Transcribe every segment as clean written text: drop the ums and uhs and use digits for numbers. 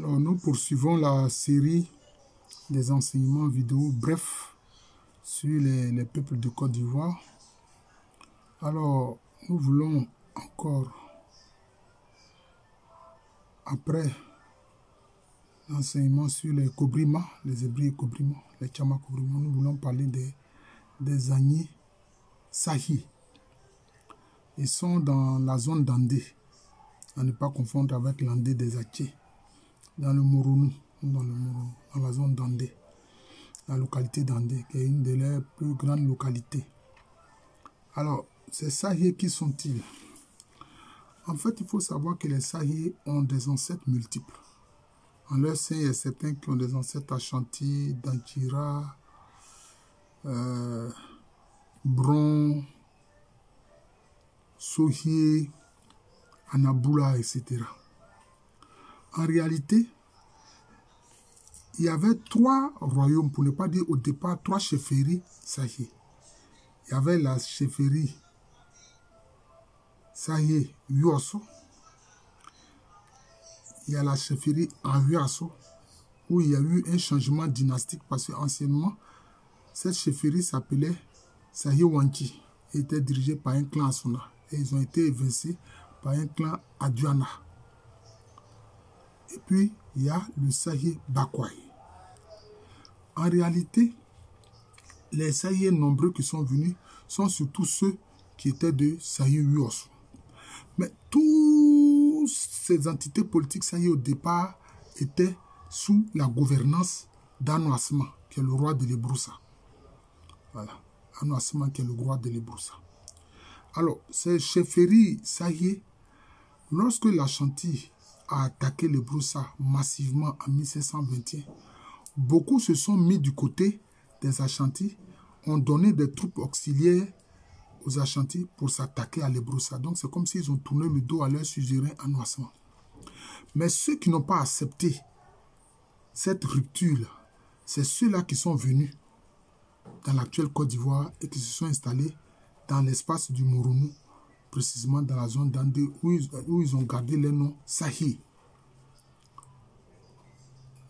Alors, nous poursuivons la série des enseignements vidéo brefs sur les peuples de Côte d'Ivoire. Alors, nous voulons encore, après l'enseignement sur les Kobrima, les Hébreux Kobrima, les Tchama Kobrima, nous voulons parler des Agni Sahi. Ils sont dans la zone d'Andé, à ne pas confondre avec l'Andé des Atché, dans le Moronou, dans la zone d'Andé, la localité d'Andé, qui est une de leurs plus grandes localités. Alors, ces Sahis, qui sont-ils? En fait, il faut savoir que les Sahis ont des ancêtres multiples. En leur sein, il y a certains qui ont des ancêtres Ashanti, Dankira, Bron, Sohié, Anaboula, etc. En réalité, il y avait 3 royaumes, pour ne pas dire au départ 3 chefferies Sahis. Il y avait la chefferie Sahi Yuoso, il y a la chefferie Anhuaso, où il y a eu un changement dynastique parce qu'anciennement, cette chefferie s'appelait Sahi Wanchi et était dirigée par un clan Asuna. Et ils ont été évincés par un clan Aduana. Et puis, il y a le Sahi Bakwai. En réalité, les Sahis nombreux qui sont venus sont surtout ceux qui étaient de Sahi Yuoso. Mais toutes ces entités politiques Sahis au départ étaient sous la gouvernance d'Ano Asma, qui est le roi de l'Ebroussa. Voilà, Ano Asma qui est le roi de l'Ebroussa. Alors, ces chefferies Sahis, lorsque l'Ashanti a attaqué l'Ebroussa massivement en 1721, beaucoup se sont mis du côté des Ashanti, ont donné des troupes auxiliaires aux Ashanti pour s'attaquer à l'Ebroussa. Donc c'est comme s'ils ont tourné le dos à leur suzerain Ano Asma. Mais ceux qui n'ont pas accepté cette rupture, c'est ceux-là qui sont venus dans l'actuelle Côte d'Ivoire et qui se sont installés dans l'espace du Moronou, précisément dans la zone d'Andé, où ils ont gardé les noms Sahi.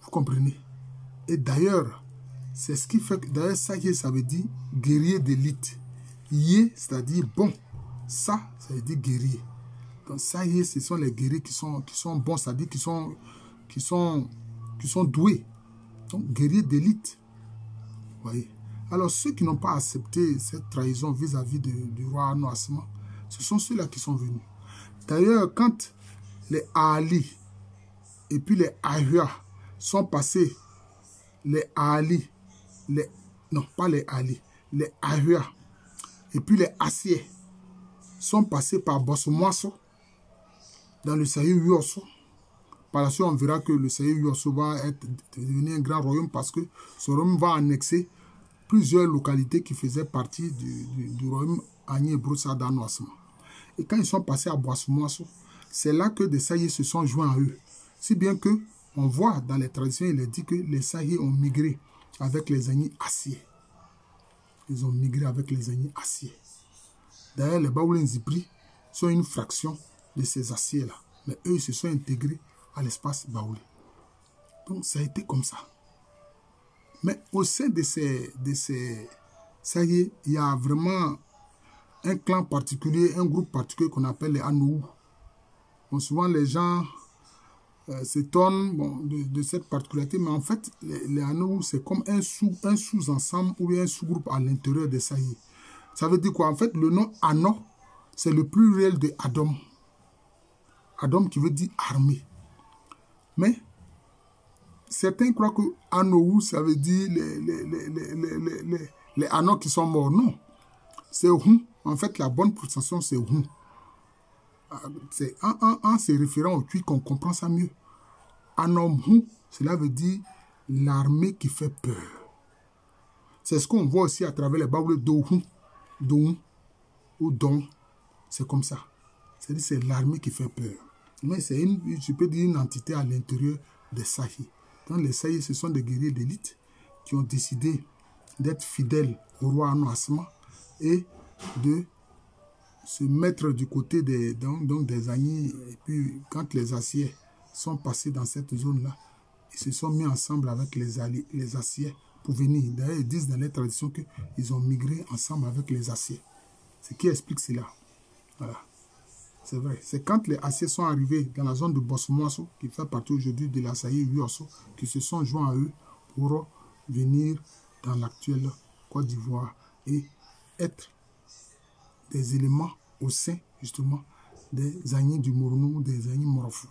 Vous comprenez? Et d'ailleurs, c'est ce qui fait que d'ailleurs Sahi, ça veut dire guerrier d'élite. Yé, c'est-à-dire bon. Ça veut dire guerrier. Donc Sahis, ce sont les guerriers qui sont bons, c'est-à-dire qui sont doués. Donc guerriers d'élite. Voyez. Alors ceux qui n'ont pas accepté cette trahison vis-à-vis du roi Ano Asma, ce sont ceux-là qui sont venus. D'ailleurs, quand les Ali et puis les Ahua sont passés, les Ali, non pas les Ali, les Ahua et puis les Assiers sont passés par Bossomoasso dans le Sahi Yuoso. Par la suite, on verra que le Sahi Yuoso va devenir un grand royaume parce que ce royaume va annexer plusieurs localités qui faisaient partie du royaume Agni Ebroussa d'Ano Asma. Et quand ils sont passés à Bossomoasso, c'est là que des Sahis se sont joints à eux. Si bien que on voit dans les traditions, il est dit que les Sahis ont migré avec les Agni Assiers. Ils ont migré avec les Agni Assiers. D'ailleurs, les Baoulé Nzipri sont une fraction de ces Assiers-là. Mais eux, ils se sont intégrés à l'espace Baoulé. Donc, ça a été comme ça. Mais au sein de ces Sahis, il y a vraiment un clan particulier, un groupe particulier qu'on appelle les Anou. Bon, souvent, les gens s'étonnent de cette particularité, mais en fait, les Anou, c'est comme un sous-ensemble ou un sous-groupe à l'intérieur des Sahis. Ça veut dire quoi? En fait, le nom Ano, c'est le pluriel de Adom. Adom qui veut dire armée. Mais certains croient que Anou, ça veut dire les Ano qui sont morts. Non. C'est Hun. En fait, la bonne prononciation, c'est Hun. C'est en se référant au Tui qu'on comprend ça mieux. Anom Hun, cela veut dire l'armée qui fait peur. C'est ce qu'on voit aussi à travers les Baoulés d'Ohun. Don ou Don, c'est comme ça. C'est-à-dire c'est l'armée qui fait peur. Mais c'est je peux dire une entité à l'intérieur des Sahis. Donc les Sahis, ce sont des guerriers d'élite qui ont décidé d'être fidèles au roi Ano Asma et de se mettre du côté des Agni. Et puis quand les Assiers sont passés dans cette zone-là. Ils se sont mis ensemble avec les Assiais pour venir. D'ailleurs, ils disent dans les traditions qu'ils ont migré ensemble avec les Assiais. Ce qui explique cela. Voilà. C'est vrai. C'est quand les Assiais sont arrivés dans la zone de Bosmoasso, qui fait partie aujourd'hui de la Saïe Huosso, qui se sont joints à eux pour venir dans l'actuelle Côte d'Ivoire et être des éléments au sein, justement, des Agnis du Mournou, des Agnis Morofou.